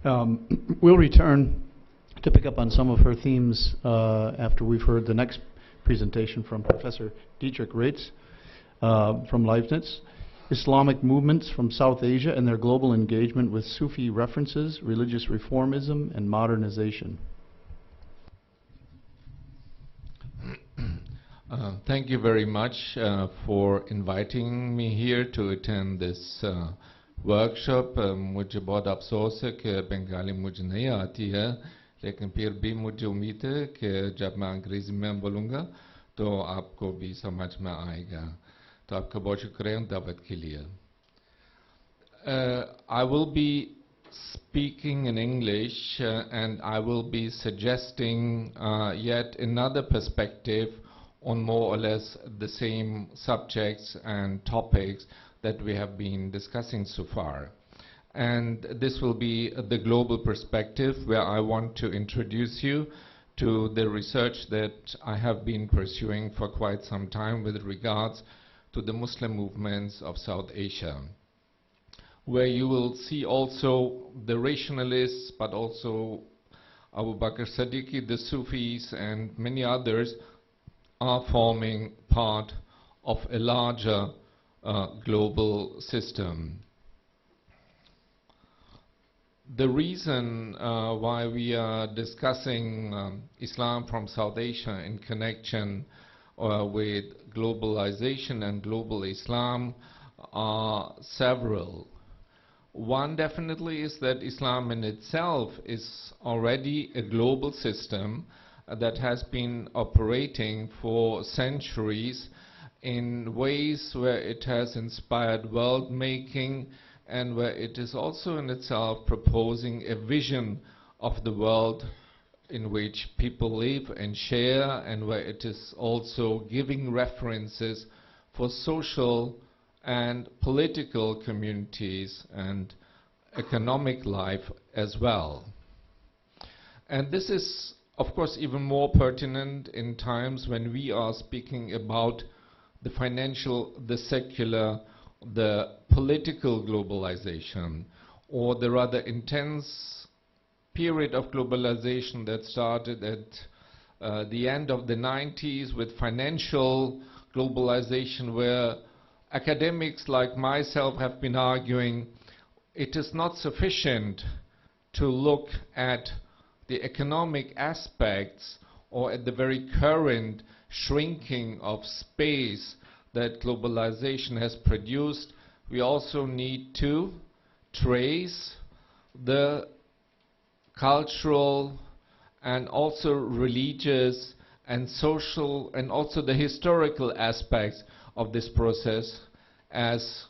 We'll return to pick up on some of her themes after we've heard the next presentation from Professor Dietrich Reetz from Leibniz, Islamic Movements from South Asia and their global engagement with Sufi references, religious reformism, and modernization. Thank you very much for inviting me here to attend this workshop. मुझे बहुत अफसोस है कि बंगाली मुझे नहीं आती है, लेकिन फिर भी मुझे उम्मीद है कि जब मैं अंग्रेजी में बोलूँगा तो आपको भी समझ में आएगा. तो आपका बहुत शुक्रिया दावत के लिए. I will be speaking in English and I will be suggesting yet another perspective on more or less the same subjects and topics that we have been discussing so far. And this will be the global perspective, where I want to introduce you to the research that I have been pursuing for quite some time with regards to the Muslim movements of South Asia, where you will see also the rationalists, but also Abu Bakar Siddique, the Sufis, and many others are forming part of a larger global system. The reason why we are discussing Islam from South Asia in connection with globalization and global Islam are several. One definitely is that Islam in itself is already a global system that has been operating for centuries in ways where it has inspired world making and where it is also in itself proposing a vision of the world in which people live and share, and where it is also giving references for social and political communities and economic life as well. And this is of course even more pertinent in times when we are speaking about the financial, the secular, the political globalization, or the rather intense period of globalization that started at the end of the 90s with financial globalization, where academics like myself have been arguing it is not sufficient to look at the economic aspects or at the very current shrinking of space that globalization has produced. We also need to trace the cultural and also religious and social and also the historical aspects of this process, as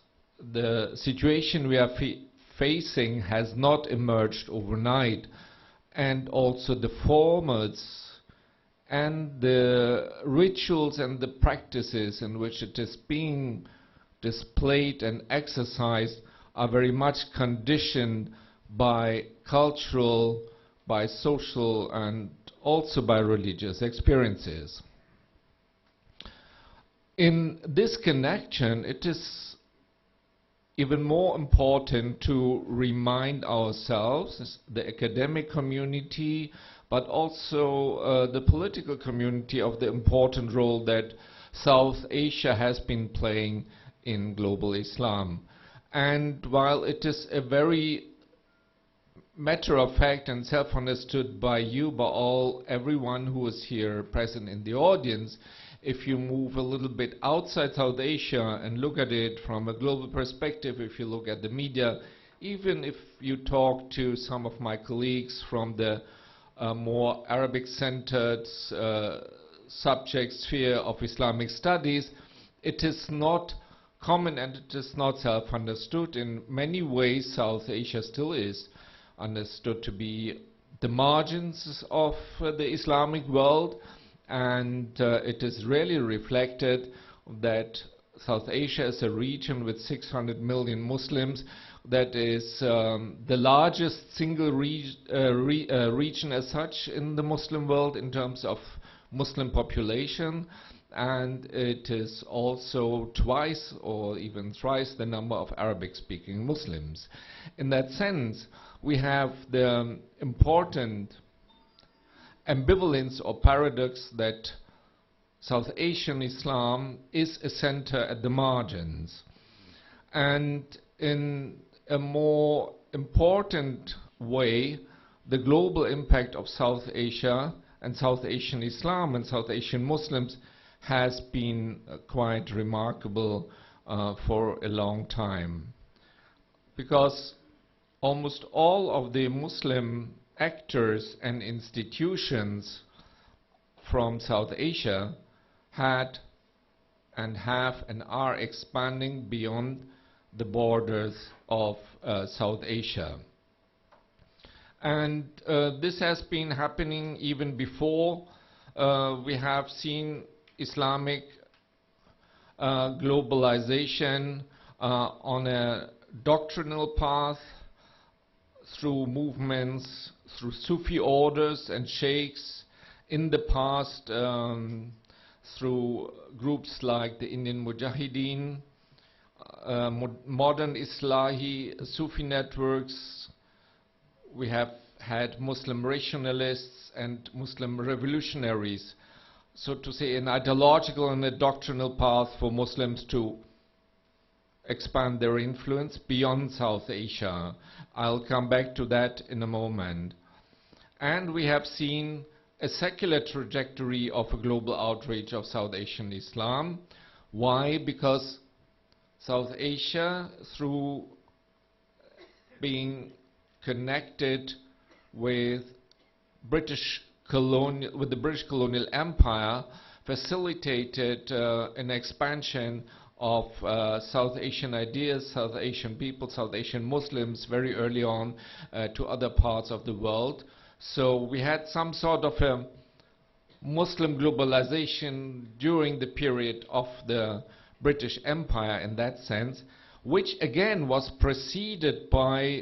the situation we are facing has not emerged overnight, and also the formats and the rituals and the practices in which it is being displayed and exercised are very much conditioned by cultural, by social, and also by religious experiences. In this connection, it is even more important to remind ourselves, the academic community, but also the political community, of the important role that South Asia has been playing in global Islam. And while it is a very matter of fact and self-understood by you, by everyone who is here present in the audience, if you move a little bit outside South Asia and look at it from a global perspective, if you look at the media, even if you talk to some of my colleagues from the more Arabic-centered subject sphere of Islamic studies, it is not common and it is not self-understood. In many ways, South Asia still is understood to be the margins of the Islamic world, and it is really reflected that South Asia is a region with 600 million Muslims that is the largest single region as such in the Muslim world in terms of Muslim population, and it is also twice or even thrice the number of Arabic-speaking Muslims. In that sense, we have the important ambivalence or paradox that South Asian Islam is a center at the margins. And in a more important way, the global impact of South Asia and South Asian Islam and South Asian Muslims has been quite remarkable for a long time. Because almost all of the Muslim actors and institutions from South Asia had and have and are expanding beyond the borders of South Asia. And this has been happening even before. We have seen Islamic globalization on a doctrinal path through movements, through Sufi orders and sheikhs in the past, through groups like the Indian Mujahideen, modern Islahi Sufi networks. We have had Muslim rationalists and Muslim revolutionaries, so to say, an ideological and a doctrinal path for Muslims to expand their influence beyond South Asia. I'll come back to that in a moment. And we have seen a secular trajectory of a global outreach of South Asian Islam. Why? Because South Asia, through being connected with the British colonial empire, facilitated an expansion of South Asian ideas, South Asian people, South Asian Muslims very early on to other parts of the world. So we had some sort of a Muslim globalization during the period of the British Empire in that sense, which again was preceded by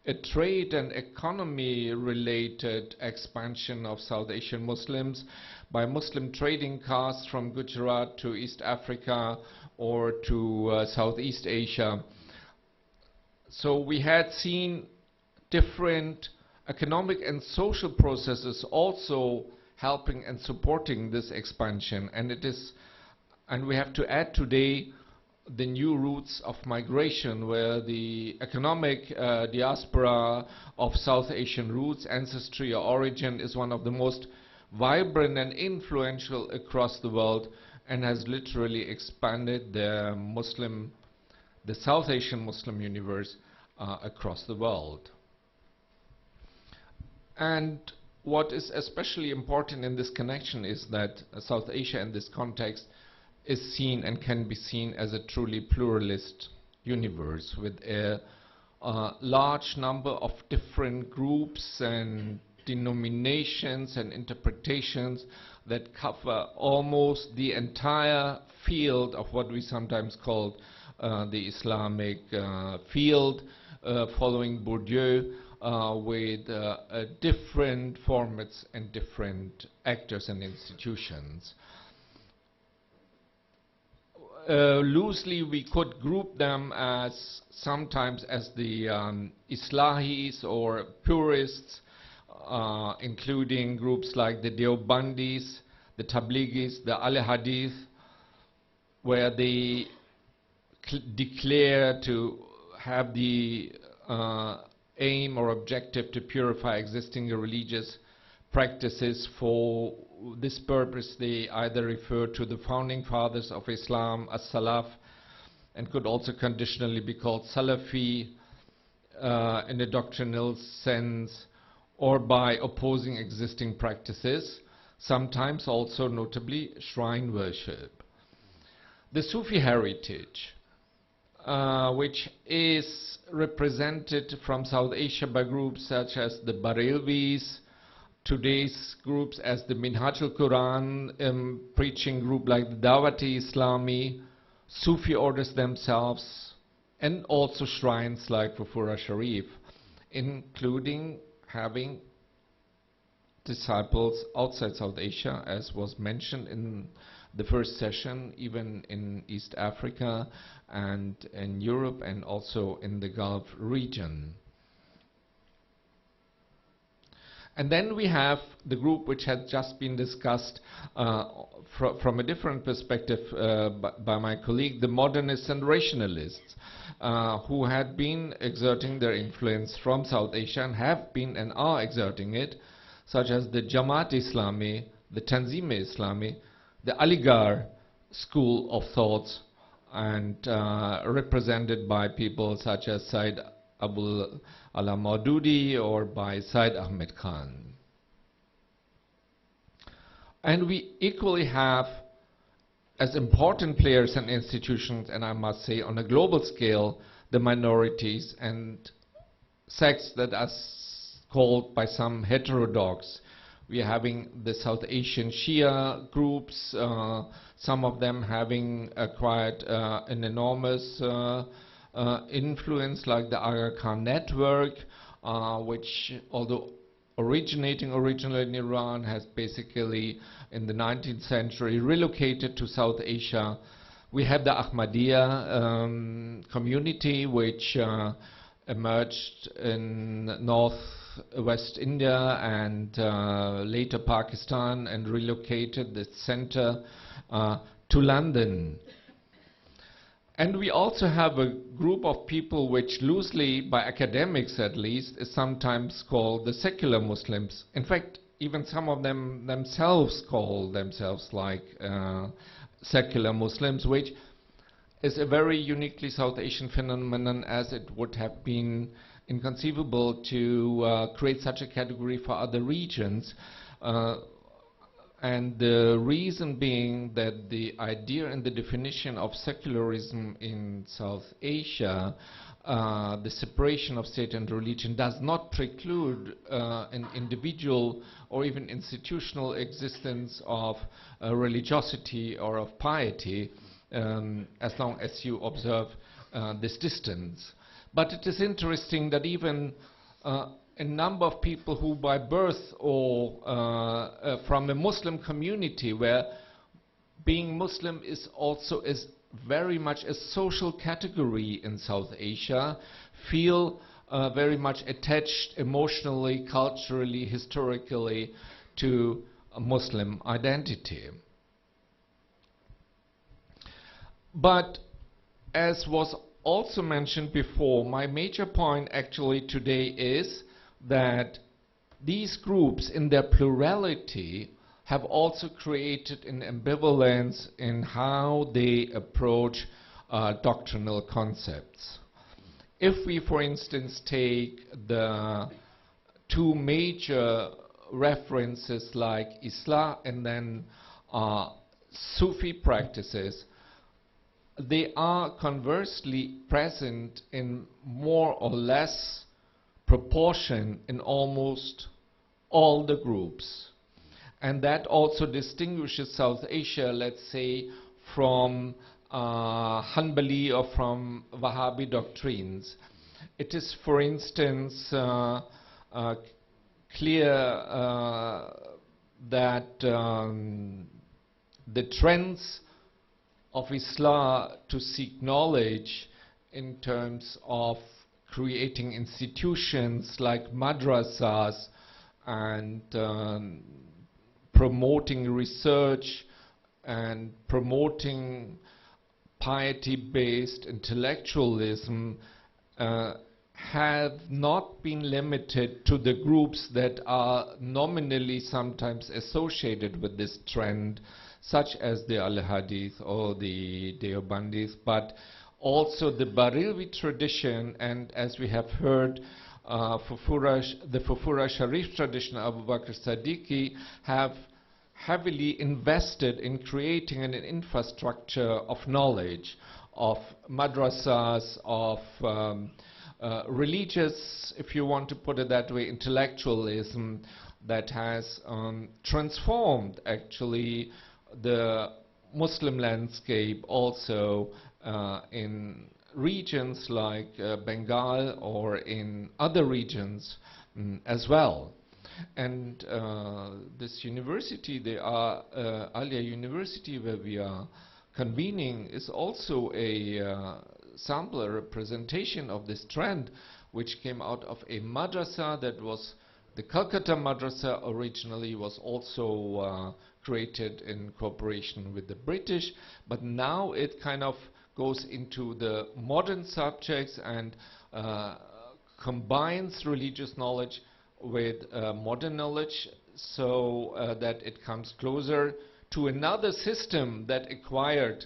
a trade and economy related expansion of South Asian Muslims by Muslim trading castes from Gujarat to East Africa or to Southeast Asia. So we had seen different economic and social processes also helping and supporting this expansion, and we have to add today the new routes of migration, where the economic diaspora of South Asian roots, ancestry or origin is one of the most vibrant and influential across the world, and has literally expanded the South Asian Muslim universe across the world. And what is especially important in this connection is that South Asia in this context is seen and can be seen as a truly pluralist universe with a large number of different groups and denominations and interpretations that cover almost the entire field of what we sometimes call the Islamic field, following Bourdieu, with different formats and different actors and institutions. Loosely, we could group them as sometimes as the Islahis or purists, including groups like the Deobandis, the Tablighis, the Ahl Hadith, where they declare to have the aim or objective to purify existing religious practices. For this purpose, they either refer to the founding fathers of Islam as Salaf, and could also conditionally be called Salafi in a doctrinal sense, or by opposing existing practices, sometimes also notably shrine worship. The Sufi heritage, which is represented from South Asia by groups such as the Barelvis, today's groups as the Minhaj al-Quran preaching group like the Dawati Islami, Sufi orders themselves, and also shrines like Furfura Sharif, including having disciples outside South Asia, as was mentioned in the first session, even in East Africa and in Europe and also in the Gulf region. And then we have the group which had just been discussed from a different perspective by my colleague, the modernists and rationalists, who had been exerting their influence from South Asia and have been and are exerting it, such as the Jamaat Islami, the Tanzim Islami, the Aligarh school of thoughts, and represented by people such as Said Abul Ala Maududi or by Said Ahmed Khan. And we equally have, as important players and institutions, and I must say on a global scale, the minorities and sects that are called by some heterodox. We are having the South Asian Shia groups, some of them having acquired an enormous influence, like the Aga Khan network, which, although originating originally in Iran, has basically in the 19th century relocated to South Asia. We have the Ahmadiyya community, which emerged in northwest India and later Pakistan, and relocated the center to London. And we also have a group of people which loosely, by academics at least, is sometimes called the secular Muslims. In fact, even some of them themselves call themselves like secular Muslims, which is a very uniquely South Asian phenomenon, as it would have been inconceivable to create such a category for other regions. And the reason being that the idea and the definition of secularism in South Asia, the separation of state and religion, does not preclude an individual or even institutional existence of religiosity or of piety, as long as you observe this distance. But it is interesting that even a number of people who by birth or from a Muslim community, where being Muslim is also very much a social category in South Asia, feel very much attached emotionally, culturally, historically to a Muslim identity. But as was also mentioned before, my major point actually today is that these groups, in their plurality, have also created an ambivalence in how they approach doctrinal concepts. If we, for instance, take the two major references like Islam and then Sufi practices, they are conversely present in more or less proportion in almost all the groups. And that also distinguishes South Asia, let's say, from Hanbali or from Wahhabi doctrines. It is, for instance, clear that the trends of Islam to seek knowledge in terms of creating institutions like madrasas and promoting research and promoting piety-based intellectualism have not been limited to the groups that are nominally sometimes associated with this trend, such as the Al-Hadith or the Deobandis, but also the Barilwi tradition, and as we have heard, the Furfura Sharif tradition, Abu Bakar Siddique, have heavily invested in creating an infrastructure of knowledge, of madrasas, of religious, if you want to put it that way, intellectualism that has transformed actually the Muslim landscape also in regions like Bengal or in other regions as well. And this university, the Alia University, where we are convening, is also a sample, a representation of this trend, which came out of a madrasa that was The Calcutta Madrasa originally was also created in cooperation with the British, but now it kind of goes into the modern subjects and combines religious knowledge with modern knowledge, so that it comes closer to another system that acquired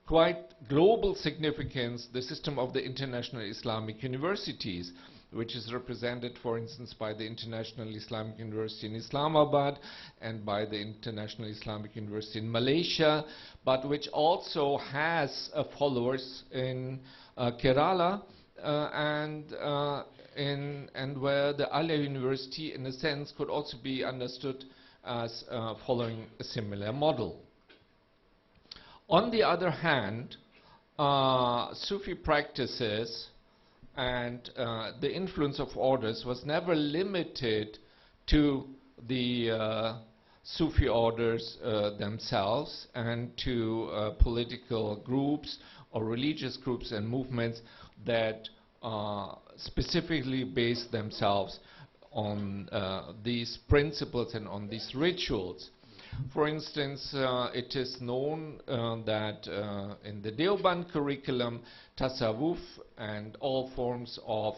quite global significance, the system of the International Islamic Universities, which is represented, for instance, by the International Islamic University in Islamabad and by the International Islamic University in Malaysia, but which also has followers in Kerala and where the Alia University, in a sense, could also be understood as following a similar model. On the other hand, Sufi practices and the influence of orders was never limited to the Sufi orders themselves and to political groups or religious groups and movements that specifically base themselves on these principles and on these rituals. For instance, it is known that in the Deoband curriculum, tasawwuf and all forms of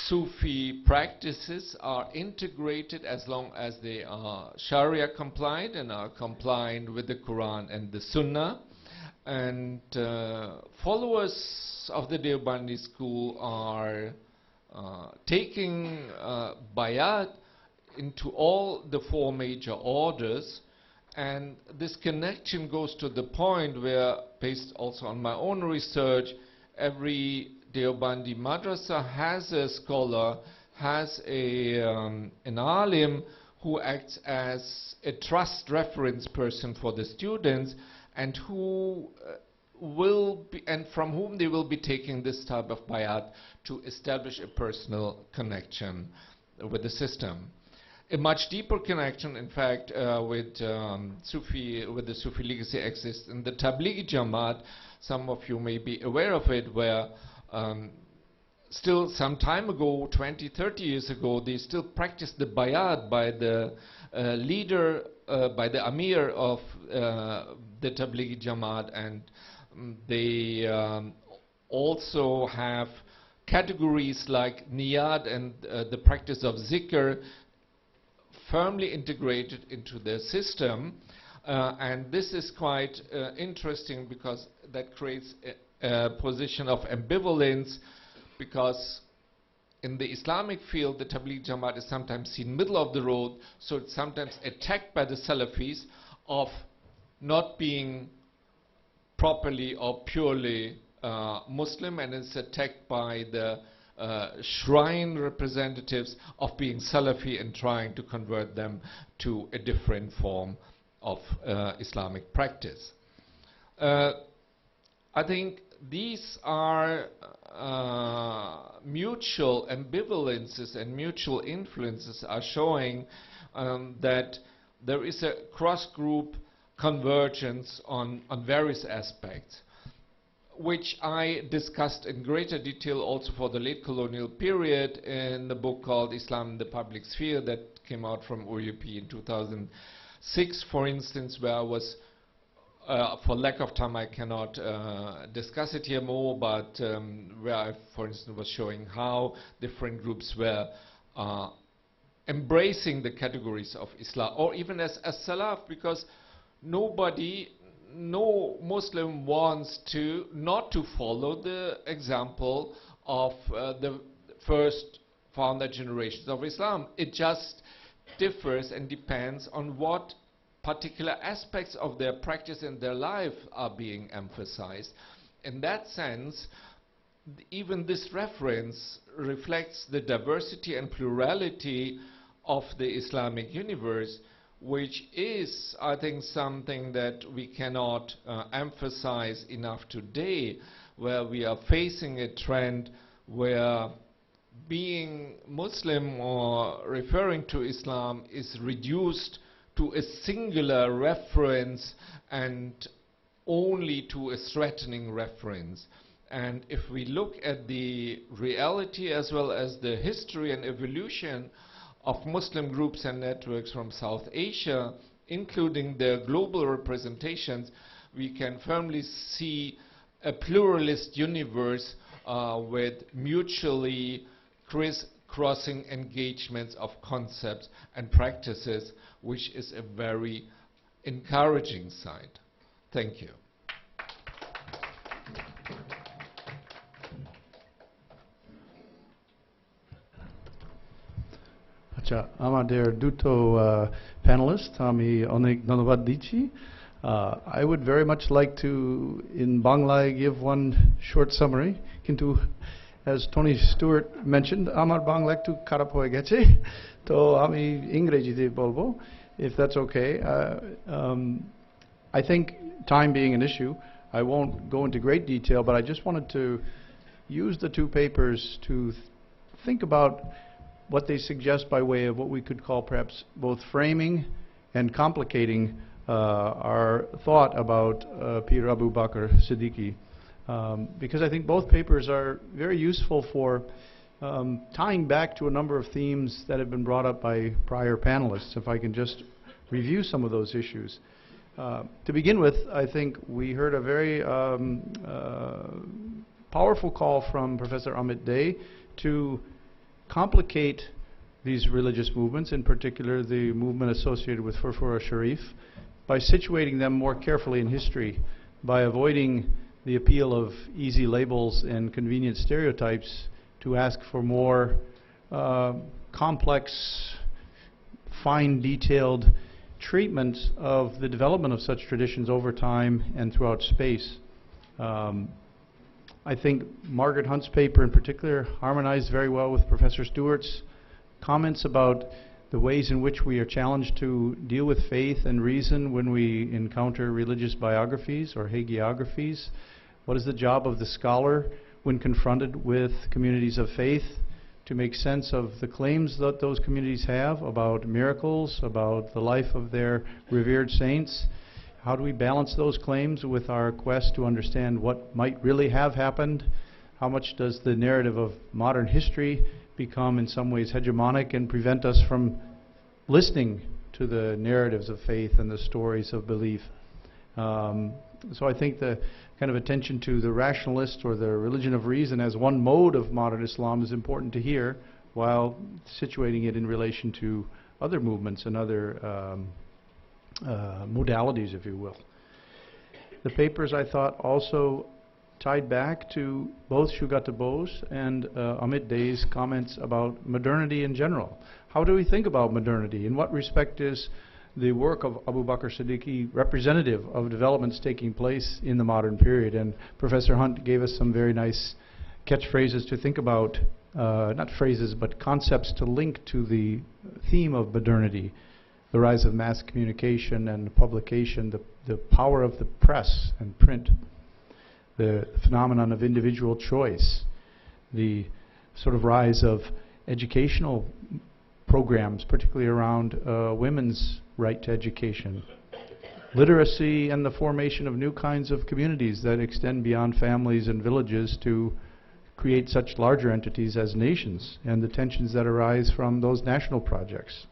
Sufi practices are integrated as long as they are Sharia compliant and are compliant with the Quran and the Sunnah. And followers of the Deobandi school are taking bayat into all the four major orders, and this connection goes to the point where, based also on my own research, every Deobandi madrasa has a scholar, has an alim who acts as a trust reference person for the students, and who will be, and from whom they will be taking this type of bayat to establish a personal connection with the system. A much deeper connection, in fact, with the Sufi legacy exists in the Tablighi Jamaat. Some of you may be aware of it, where still some time ago, 20, 30 years ago, they still practiced the bayat by the leader, by the Amir of the Tablighi Jamaat, and they also have categories like niyat and the practice of zikr firmly integrated into their system, and this is quite interesting because that creates a position of ambivalence, because in the Islamic field the Tabligh Jamaat is sometimes seen middle of the road, so it's sometimes attacked by the Salafis of not being properly or purely Muslim, and it's attacked by the shrine representatives of being Salafi and trying to convert them to a different form of Islamic practice. I think these are mutual ambivalences and mutual influences are showing that there is a cross-group convergence on various aspects, which I discussed in greater detail also for the late colonial period in the book called Islam in the Public Sphere that came out from OUP in 2006, for instance, where I was, for lack of time I cannot discuss it here more, but where I, for instance, was showing how different groups were embracing the categories of Islam, or even as Salaf, because no Muslim wants to not to follow the example of the first founder generations of Islam. It just differs and depends on what particular aspects of their practice and their life are being emphasized. In that sense, even this reference reflects the diversity and plurality of the Islamic universe, which is, I think, something that we cannot emphasize enough today, where we are facing a trend where being Muslim or referring to Islam is reduced to a singular reference and only to a threatening reference. And if we look at the reality as well as the history and evolution of Muslim groups and networks from South Asia, including their global representations, we can firmly see a pluralist universe with mutually crossing engagements of concepts and practices, which is a very encouraging sign. Thank you. আচ্ছা, আমাদের দুটো panelists, আমি অনেক ধন্যবাদ দিচ্ছি. I would very much like to, in Bangla, give one short summary. Kintu, as Tony Stewart mentioned, আমার বাংলা একটু খারাপ হয়ে গেছে, তো আমি ইংরেজিতে বলবো, if that's okay. I think, time being an issue, I won't go into great detail, but I just wanted to use the two papers to think about what they suggest by way of what we could call perhaps both framing and complicating our thought about Pir Abu Bakar Siddique. Because I think both papers are very useful for tying back to a number of themes that have been brought up by prior panelists. If I can just review some of those issues. To begin with, I think we heard a very powerful call from Professor Amit Dey to complicate these religious movements, in particular the movement associated with Furfura Sharif, by situating them more carefully in history, by avoiding the appeal of easy labels and convenient stereotypes to ask for more complex, fine, detailed treatment of the development of such traditions over time and throughout space. I think Margaret Hunt's paper in particular harmonized very well with Professor Stewart's comments about the ways in which we are challenged to deal with faith and reason when we encounter religious biographies or hagiographies. What is the job of the scholar when confronted with communities of faith to make sense of the claims that those communities have about miracles, about the life of their revered saints? How do we balance those claims with our quest to understand what might really have happened? How much does the narrative of modern history become in some ways hegemonic and prevent us from listening to the narratives of faith and the stories of belief? So I think the kind of attention to the rationalist or the religion of reason as one mode of modern Islam is important to hear, while situating it in relation to other movements and other modalities, if you will. The papers, I thought, also tied back to both Shugata Bose and Amit Dey's comments about modernity in general. How do we think about modernity? In what respect is the work of Abu Bakr Siddique representative of developments taking place in the modern period? And Professor Hunt gave us some very nice catchphrases to think about, not phrases, but concepts to link to the theme of modernity. The rise of mass communication and publication, the power of the press and print, the phenomenon of individual choice, the sort of rise of educational programs, particularly around women's right to education, literacy and the formation of new kinds of communities that extend beyond families and villages to create such larger entities as nations, and the tensions that arise from those national projects.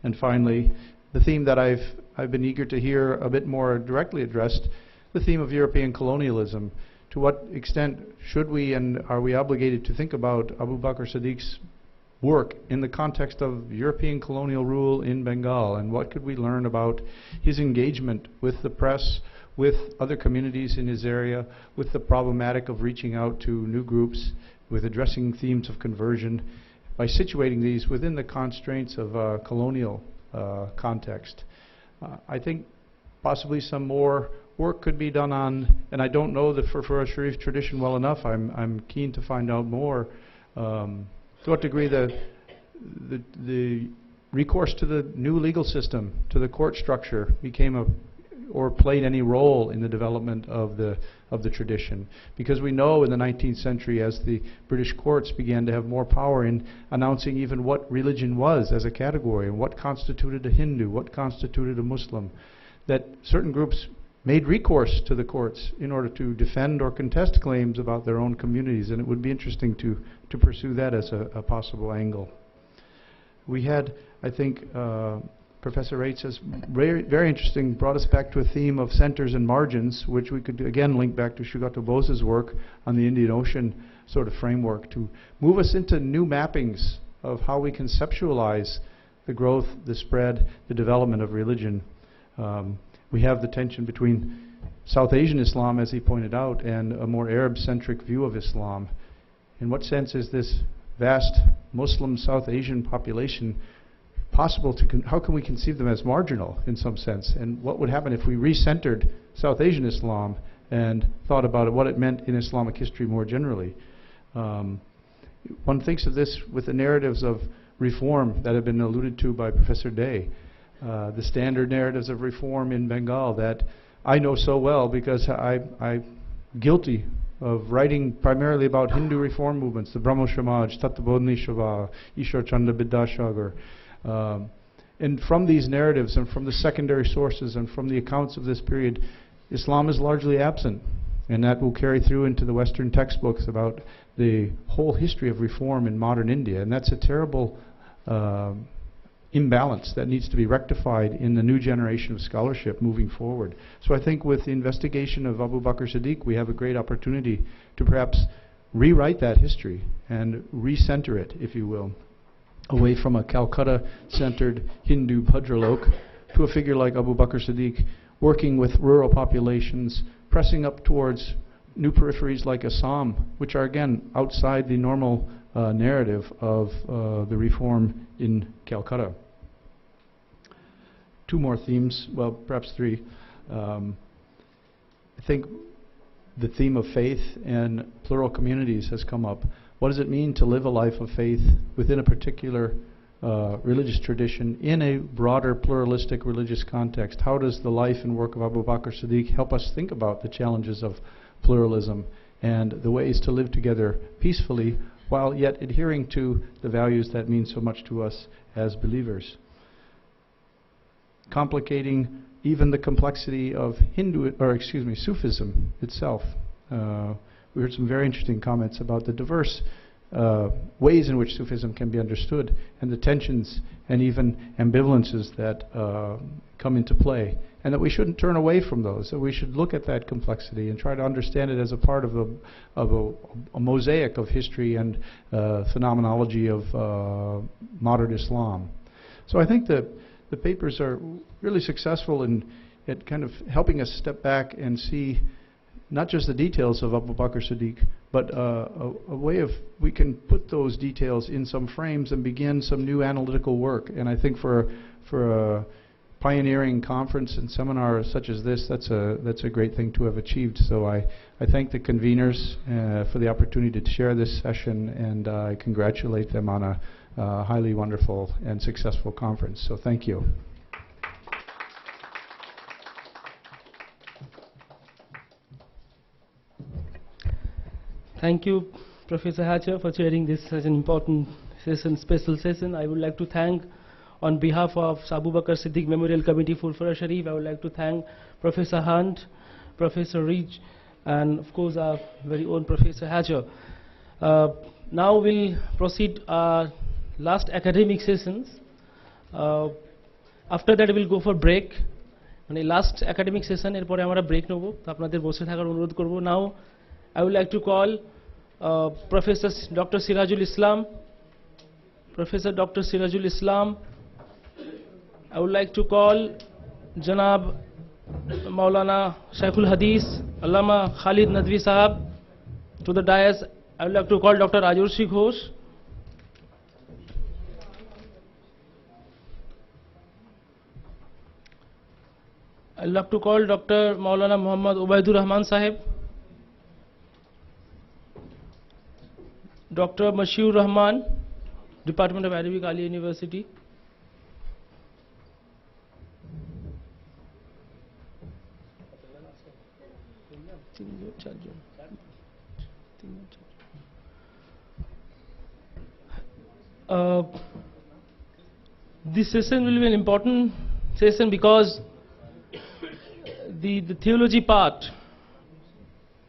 And finally, the theme that I've been eager to hear a bit more directly addressed, the theme of European colonialism. To what extent should we and are we obligated to think about Abu Bakr Siddique's work in the context of European colonial rule in Bengal, and what could we learn about his engagement with the press, with other communities in his area, with the problematic of reaching out to new groups, with addressing themes of conversion, by situating these within the constraints of a colonial context. I think possibly some more work could be done on, and I don't know the Furfura Sharif tradition well enough, I'm keen to find out more, to what degree the recourse to the new legal system, to the court structure, became or played any role in the development of the tradition. Because we know in the 19th century, as the British courts began to have more power in announcing even what religion was as a category, and what constituted a Hindu, what constituted a Muslim, that certain groups made recourse to the courts in order to defend or contest claims about their own communities, and it would be interesting to pursue that as a possible angle. We had, I think, Professor Reetz has very, very interesting, brought us back to a theme of centers and margins, which we could again link back to Shugato Bose's work on the Indian Ocean sort of framework to move us into new mappings of how we conceptualize the growth, the spread, the development of religion. We have the tension between South Asian Islam, as he pointed out, and a more Arab-centric view of Islam. In what sense is this vast Muslim South Asian population possible to, how can we conceive them as marginal in some sense? And what would happen if we recentered South Asian Islam and thought about it, what it meant in Islamic history more generally? One thinks of this with the narratives of reform that have been alluded to by Professor Day. The standard narratives of reform in Bengal that I know so well because I'm guilty of writing primarily about Hindu reform movements, the Brahmo Samaj, Tattva Shava, Ishwar Chandra Bidyasagar. And from these narratives and from the secondary sources and from the accounts of this period, Islam is largely absent. And that will carry through into the Western textbooks about the whole history of reform in modern India. And that's a terrible imbalance that needs to be rectified in the new generation of scholarship moving forward. So I think with the investigation of Abu Bakar Siddique, we have a great opportunity to perhaps rewrite that history and recenter it, if you will, away from a Calcutta-centered Hindu Bhadralok to a figure like Abu Bakar Siddique, working with rural populations, pressing up towards new peripheries like Assam, which are again outside the normal narrative of the reform in Calcutta. Two more themes, well, perhaps three. I think the theme of faith and plural communities has come up. What does it mean to live a life of faith within a particular religious tradition in a broader pluralistic religious context? How does the life and work of Abu Bakar Siddique help us think about the challenges of pluralism and the ways to live together peacefully while yet adhering to the values that mean so much to us as believers? Complicating even the complexity of Sufism itself. We heard some very interesting comments about the diverse ways in which Sufism can be understood and the tensions and even ambivalences that come into play, and that we shouldn't turn away from those, that we should look at that complexity and try to understand it as a part of a mosaic of history and phenomenology of modern Islam. So I think that the papers are really successful in at kind of helping us step back and see not just the details of Abu Bakar Siddique, but a way of, we can put those details in some frames and begin some new analytical work. And I think for a pioneering conference and seminar such as this, that's a great thing to have achieved. So I thank the conveners for the opportunity to share this session, and I congratulate them on a highly wonderful and successful conference. So thank you. Thank you, Professor Hatcher, for chairing this such an important session, special session. I would like to thank, on behalf of Abu Bakar Siddique Memorial Committee, Furfura Sharif, I would like to thank Professor Hunt, Professor Reetz, and of course our very own Professor Hatcher. Now we'll proceed our last academic sessions. After that we'll go for break. Last academic session, এরপরে আমরা break নেব, তো আপনাদের বসে থাকার অনুরোধ করব. Now I would like to call Professor Dr. Sirajul Islam. Professor Dr. Sirajul Islam. I would like to call Janab Maulana Shaykhul Hadith, Allama Khalid Nadvi Sahab to the dais. I would like to call Dr. Rajurshi Ghosh. I would like to call Dr. Maulana Muhammad Ubaidur Rahman Sahib. Dr. Mashiur Rahman, Department of Arabic, Ali University. This session will be an important session because the theology part,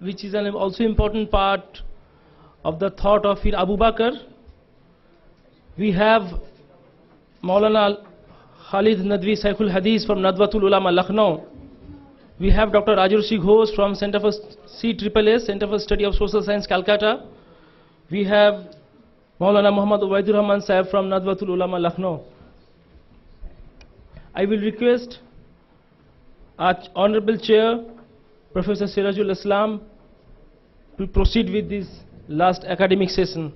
which is an also important part of the thought of Pir Abu Bakar. We have Maulana Khalid Nadwi Saikhul Hadith from Nadwatul Ulama Lucknow. We have Dr. Rajarshi Ghosh from Center for CSSS, Center for Study of Social Science, Calcutta. We have Maulana Muhammad Ubaidur Rahman Sahib from Nadwatul Ulama Lucknow. I will request our Honorable Chair, Professor Sirajul Islam, to proceed with this last academic session.